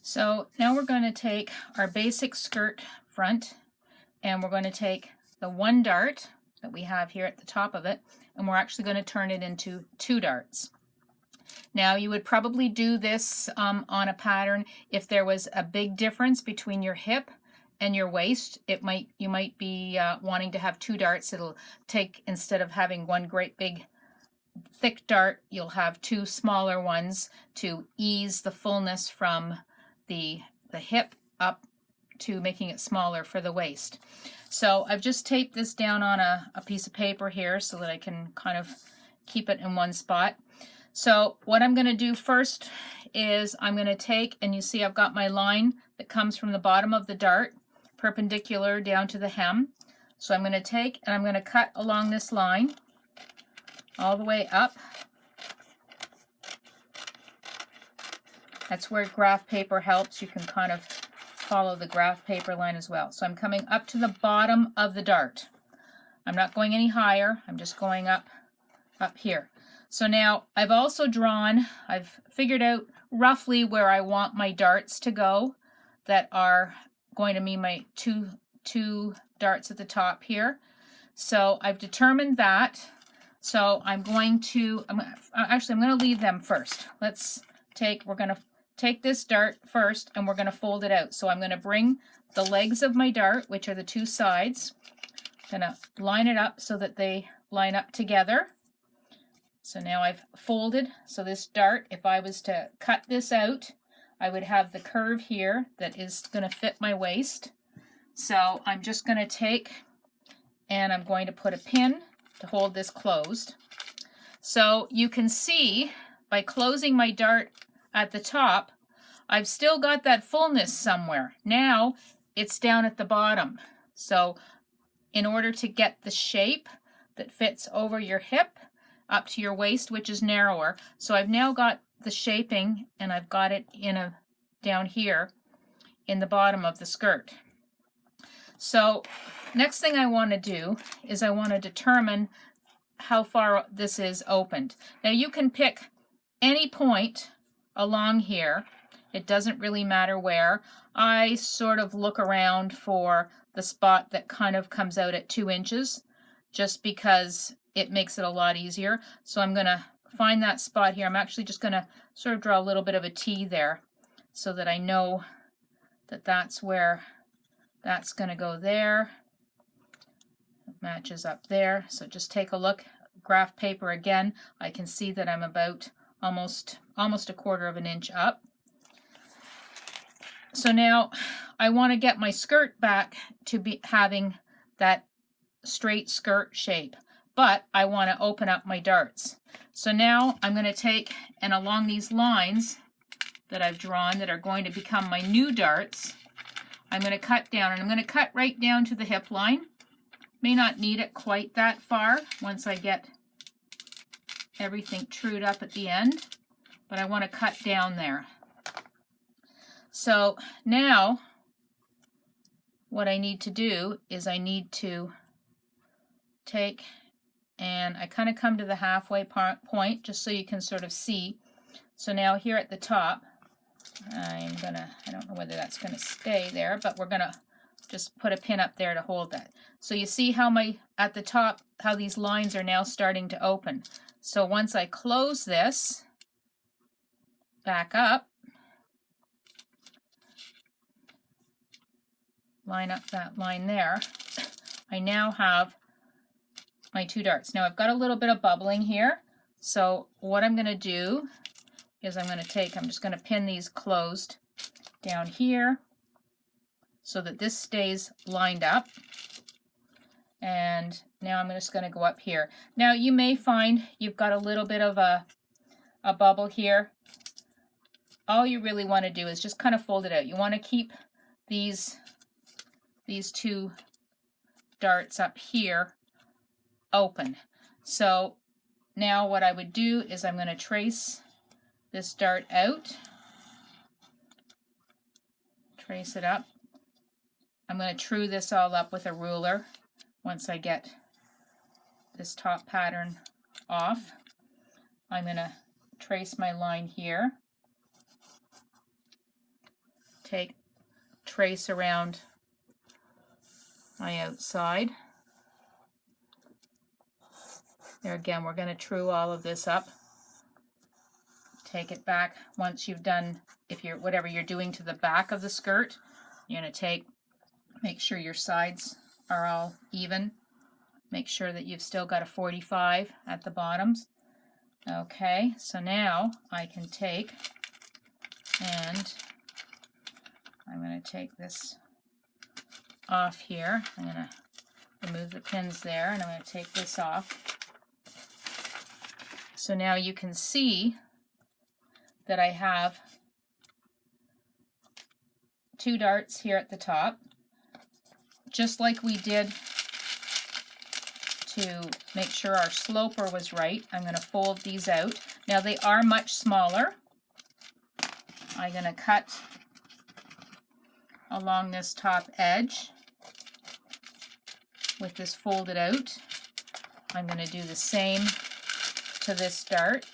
So now we're going to take our basic skirt front and we're going to take the one dart that we have here at the top of it, and we're actually going to turn it into two darts. Now you would probably do this on a pattern if there was a big difference between your hip and your waist. You might be wanting to have two darts. It'll take, instead of having one great big thick dart, you'll have two smaller ones to ease the fullness from the hip up to making it smaller for the waist. So I've just taped this down on a piece of paper here so that I can kind of keep it in one spot. So what I'm going to do first is I'm going to take, and you see I've got my line that comes from the bottom of the dart perpendicular down to the hem. So I'm going to take and I'm going to cut along this line all the way up. That's where graph paper helps. You can kind of follow the graph paper line as well. So I'm coming up to the bottom of the dart. I'm not going any higher. I'm just going up here. So now I've also I've figured out roughly where I want my darts to go that are going to be my two darts at the top here. So I've determined that. So I'm going to leave them first. We're going to take this dart first and we're going to fold it out. So I'm going to bring the legs of my dart, which are the two sides, going to line it up so that they line up together. So now I've folded. So this dart, if I was to cut this out, I would have the curve here that is going to fit my waist. So I'm just going to take and I'm going to put a pin to hold this closed. So you can see by closing my dart at the top, I've still got that fullness somewhere. Now it's down at the bottom. So in order to get the shape that fits over your hip up to your waist, which is narrower, so I've now got the shaping and I've got it down here in the bottom of the skirt. So next thing I want to do is I want to determine how far this is opened. Now you can pick any point along here. It doesn't really matter where. I sort of look around for the spot that kind of comes out at 2 inches, just because it makes it a lot easier. So I'm going to find that spot here. I'm actually just going to sort of draw a little bit of a T there so that I know that that's where that's going to go there. It matches up there. So just take a look. Graph paper again. I can see that I'm about almost a quarter of an inch up. So now I want to get my skirt back to be having that straight skirt shape, but I want to open up my darts. So now I'm going to take, and along these lines that I've drawn that are going to become my new darts, I'm going to cut down, and I'm going to cut right down to the hip line. May not need it quite that far once I get everything trued up at the end, but I want to cut down there. So now what I need to do is I need to take, and I kind of come to the halfway point just so you can sort of see. So now here at the top, I don't know whether that's going to stay there, but we're going to just put a pin up there to hold that. So you see how at the top, how these lines are now starting to open. So once I close this back up, line up that line there, I now have my two darts. Now I've got a little bit of bubbling here. So what I'm going to do is I'm just going to pin these closed down here so that this stays lined up. And now I'm just going to go up here. Now you may find you've got a little bit of a bubble here. All you really want to do is just kind of fold it out. You want to keep these two darts up here open. So now what I would do is I'm going to trace this dart out, trace it up. I'm going to true this all up with a ruler once I get this top pattern off. I'm going to trace my line here. trace around my outside. There again, we're going to true all of this up. Take it back once you've done, whatever you're doing to the back of the skirt, you're going to make sure your sides are all even. Make sure that you've still got a 45 at the bottoms. Okay, so now I can take, and I'm going to take this off here. I'm going to remove the pins there, and I'm going to take this off. So now you can see that I have 2 darts here at the top, just like we did to make sure our sloper was right. I'm going to fold these out. Now they are much smaller. I'm going to cut along this top edge with this folded out. I'm going to do the same to this dart.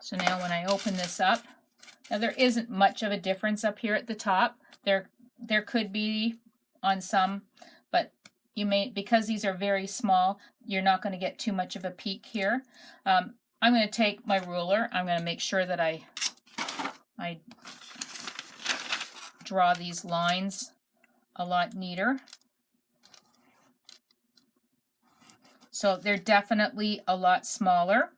So now when I open this up, now there isn't much of a difference up here at the top. There could be on some, but you may, because these are very small, you're not going to get too much of a peek here. I'm going to take my ruler. I'm going to make sure that I draw these lines a lot neater. So they're definitely a lot smaller.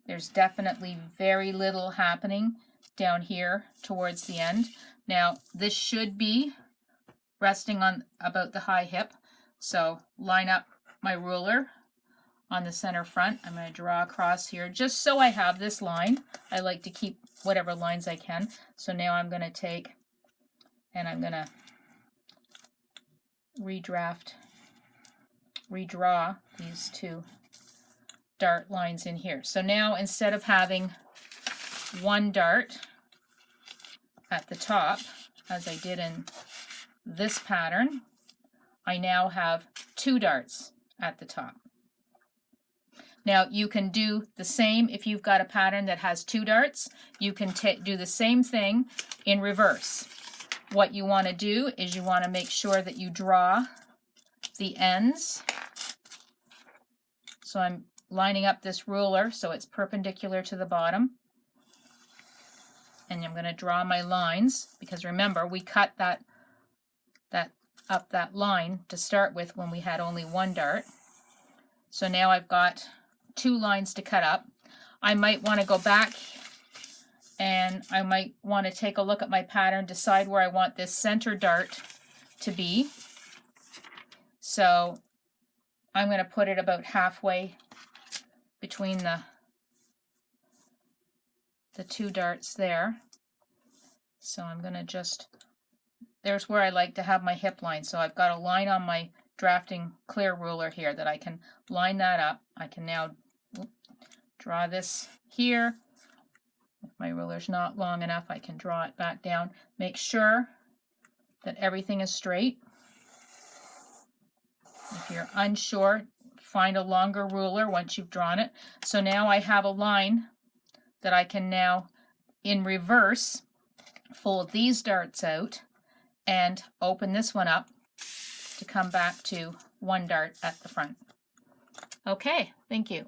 There's definitely very little happening down here towards the end. Now this should be resting on about the high hip. So line up my ruler on the center front. I'm going to draw across here just so I have this line. I like to keep whatever lines I can. So now I'm going to take and I'm going to redraw these 2 dart lines in here. So now instead of having 1 dart at the top, as I did in this pattern, I now have 2 darts at the top. Now you can do the same if you've got a pattern that has 2 darts. You can do the same thing in reverse. What you want to do is you want to make sure that you draw the ends. So I'm lining up this ruler so it's perpendicular to the bottom. And I'm going to draw my lines, because remember we cut that line to start with when we had only 1 dart. So now I've got 2 lines to cut up. I might want to go back and I might want to take a look at my pattern, decide where I want this center dart to be. So I'm going to put it about halfway between the 2 darts there. So I'm going to just, there's where I like to have my hip line. So I've got a line on my drafting clear ruler here that I can line that up. I can now draw this here. If my ruler's not long enough, I can draw it back down. Make sure that everything is straight. If you're unsure, find a longer ruler once you've drawn it. So now I have a line that I can now, in reverse, fold these darts out and open this one up to come back to 1 dart at the front. Okay, thank you.